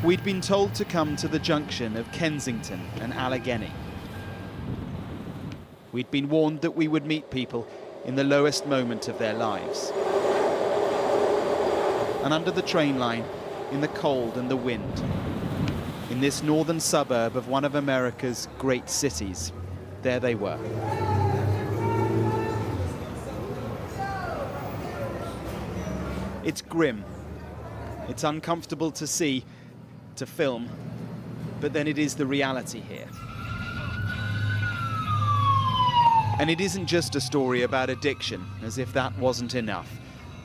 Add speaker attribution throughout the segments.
Speaker 1: We'd been told to come to the junction of Kensington and Allegheny. We'd been warned that we would meet people in the lowest moment of their lives. And under the train line, in the cold and the wind, in this northern suburb of one of America's great cities, there they were. It's grim. It's uncomfortable to see, to film, but then it is the reality here. And it isn't just a story about addiction, as if that wasn't enough.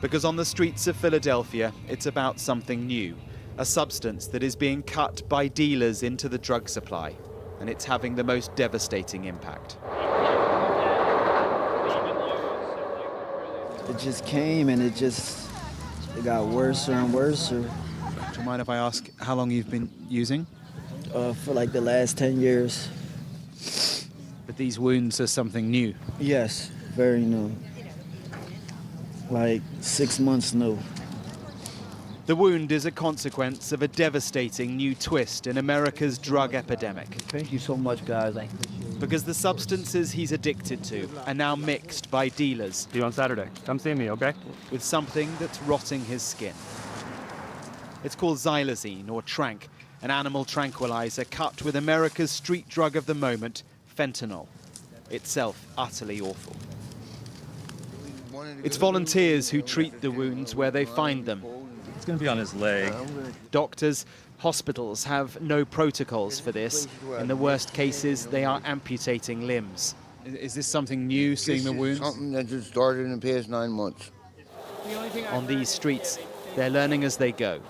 Speaker 1: Because on the streets of Philadelphia, it's about something new, a substance that is being cut by dealers into the drug supply, and it's having the most devastating impact.
Speaker 2: It just came and it got worse and worse.
Speaker 1: Do you mind if I ask how long you've been using?
Speaker 2: For like the last 10 years.
Speaker 1: But these wounds are something new.
Speaker 2: Yes, very new. Like 6 months new.
Speaker 1: The wound is a consequence of a devastating new twist in America's drug epidemic.
Speaker 2: Thank you so much, guys.
Speaker 1: Because the substances he's addicted to are now mixed by dealers.
Speaker 3: See you on Saturday. Come see me, okay?
Speaker 1: With something that's rotting his skin. It's called Xylazine, or Tranq, an animal tranquilizer cut with America's street drug of the moment, fentanyl. Itself utterly awful. It's volunteers who treat the wounds where they find them.
Speaker 3: It's going to be on his leg.
Speaker 1: Doctors, hospitals have no protocols for this. In the worst cases, they are amputating limbs. Is this something new, seeing the wounds?
Speaker 4: Something that just started in the past 9 months.
Speaker 1: On these streets, they're learning as they go.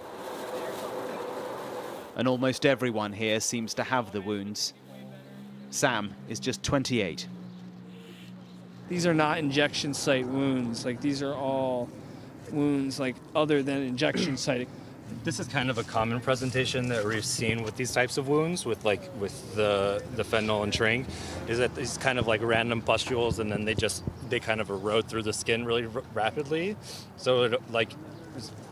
Speaker 1: And almost everyone here seems to have the wounds. Sam is just 28.
Speaker 5: These are not injection site wounds. Like, these are all wounds like other than injection site.
Speaker 3: This is kind of a common presentation that we've seen with these types of wounds, with the fentanyl and Tranq, is that these kind of like random pustules, and then they kind of erode through the skin really rapidly. So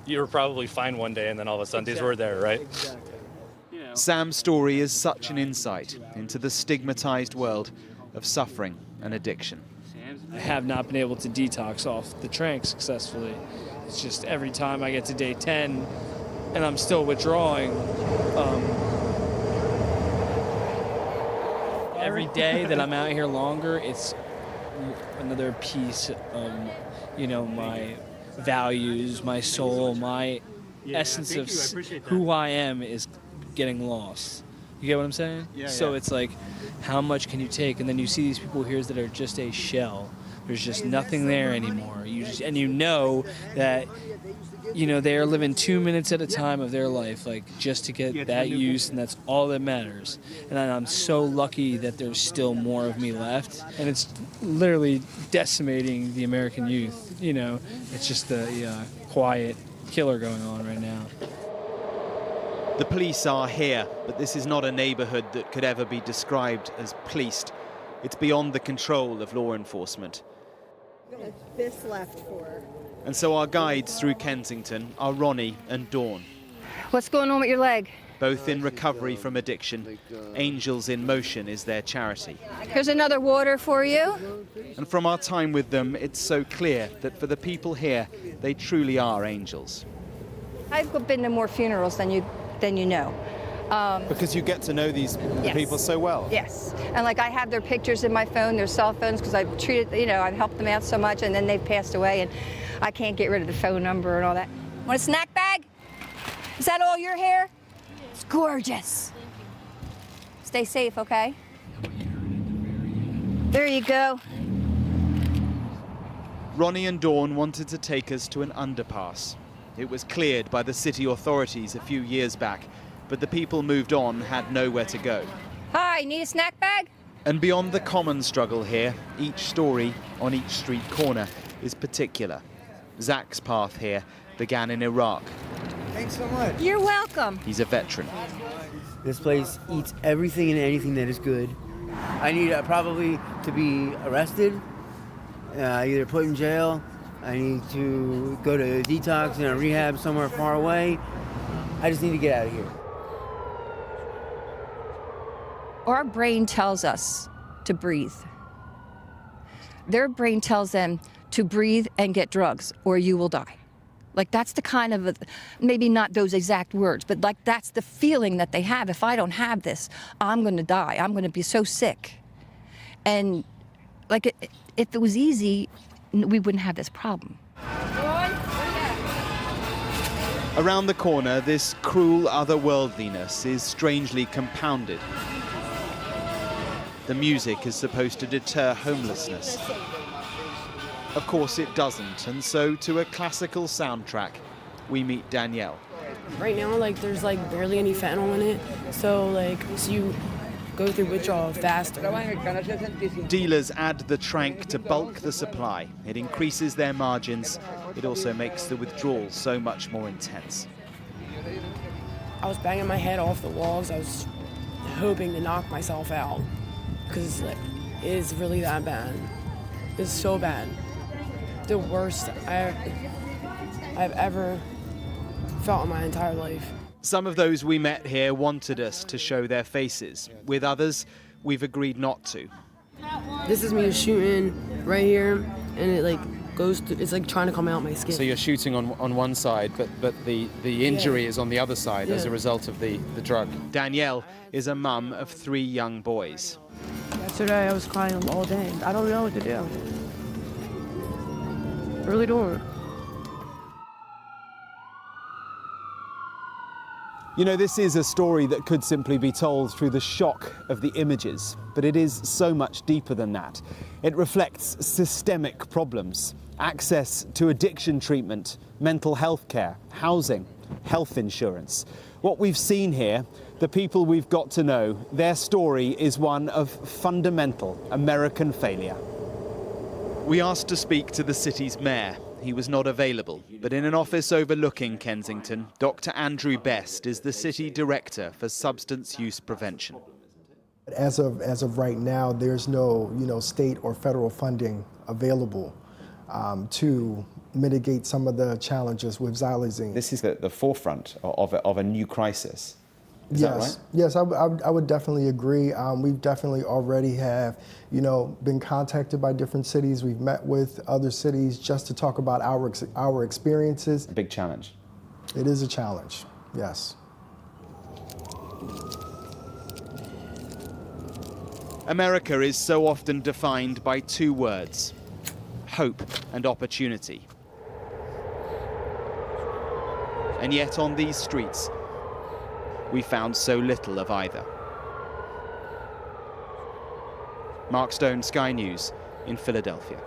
Speaker 3: you were probably fine one day, and then all of a sudden these were there, right?
Speaker 5: Exactly.
Speaker 1: Sam's story is such an insight into the stigmatized world of suffering and addiction.
Speaker 5: I have not been able to detox off the Tranq successfully. It's just every time I get to day 10 and I'm still withdrawing, every day that I'm out here longer, it's another piece of, my values, my soul, my essence of who I am is getting lost. You get what I'm saying? So it's like, how much can you take? And then you see these people here that are just a shell. There's just nothing there anymore. And you know that, they are living 2 minutes at a time of their life, like, just to get that use, and that's all that matters. And I'm so lucky that there's still more of me left. And it's literally decimating the American youth. It's just the quiet killer going on right now.
Speaker 1: The police are here, but this is not a neighborhood that could ever be described as policed. It's beyond the control of law enforcement.
Speaker 6: This left for.
Speaker 1: And so our guides through Kensington are Ronnie and Dawn.
Speaker 6: What's going on with your leg?
Speaker 1: Both in recovery from addiction. Angels in Motion is their charity.
Speaker 6: Here's another water for you.
Speaker 1: And from our time with them, it's so clear that for the people here, they truly are angels.
Speaker 6: I've been to more funerals than you know.
Speaker 1: Because you get to know these people so well.
Speaker 6: Yes, and like I have their pictures in my phone, their cell phones, because I've treated, I've helped them out so much, and then they've passed away, and I can't get rid of the phone number and all that. Want a snack bag? Is that all your hair? It's gorgeous. Stay safe, okay? There you go.
Speaker 1: Ronnie and Dawn wanted to take us to an underpass. It was cleared by the city authorities a few years back, but the people moved on, had nowhere to go.
Speaker 6: Hi, need a snack bag?
Speaker 1: And beyond the common struggle here, each story on each street corner is particular. Zach's path here began in Iraq.
Speaker 2: Thanks so much.
Speaker 6: You're welcome.
Speaker 1: He's a veteran.
Speaker 2: This place eats everything and anything that is good. I need probably to be arrested, either put in jail. I need to go to detox and a rehab somewhere far away. I just need to get out of here.
Speaker 6: Our brain tells us to breathe. Their brain tells them to breathe and get drugs, or you will die. Like, that's the kind of, maybe not those exact words, but like that's the feeling that they have. If I don't have this, I'm going to die. I'm going to be so sick. And like, if it was easy, we wouldn't have this problem.
Speaker 1: Around the corner, this cruel otherworldliness is strangely compounded. The music is supposed to deter homelessness. Of course it doesn't, and so to a classical soundtrack, we meet Danielle.
Speaker 7: Right now, like, there's like barely any fentanyl in it, so you go through withdrawal faster.
Speaker 1: Dealers add the Tranq to bulk the supply. It increases their margins. It also makes the withdrawal so much more intense.
Speaker 7: I was banging my head off the walls. I was hoping to knock myself out because like, it is really that bad. It's so bad. The worst I've ever felt in my entire life.
Speaker 1: Some of those we met here wanted us to show their faces. With others, we've agreed not to.
Speaker 7: This is me shooting right here, and it like goes through, it's like trying to come out my skin.
Speaker 8: So you're shooting on one side, but the injury is on the other side as a result of the drug.
Speaker 1: Danielle is a mum of 3 young boys.
Speaker 7: Yesterday I was crying all day. I don't know what to do. I really don't.
Speaker 1: You know, this is a story that could simply be told through the shock of the images, but it is so much deeper than that. It reflects systemic problems, access to addiction treatment, mental health care, housing, health insurance. What we've seen here, the people we've got to know, their story is one of fundamental American failure. We asked to speak to the city's mayor. He was not available, but in an office overlooking Kensington, Dr. Andrew Best is the city director for substance use prevention.
Speaker 9: As of right now, there's no state or federal funding available to mitigate some of the challenges with Xylazine.
Speaker 8: This is the forefront of a new crisis. Is that right?
Speaker 9: Yes, I would definitely agree. We've definitely already have, been contacted by different cities. We've met with other cities just to talk about our experiences.
Speaker 8: A big challenge.
Speaker 9: It is a challenge, yes.
Speaker 1: America is so often defined by 2 words: hope and opportunity. And yet on these streets, we found so little of either. Mark Stone, Sky News in Philadelphia.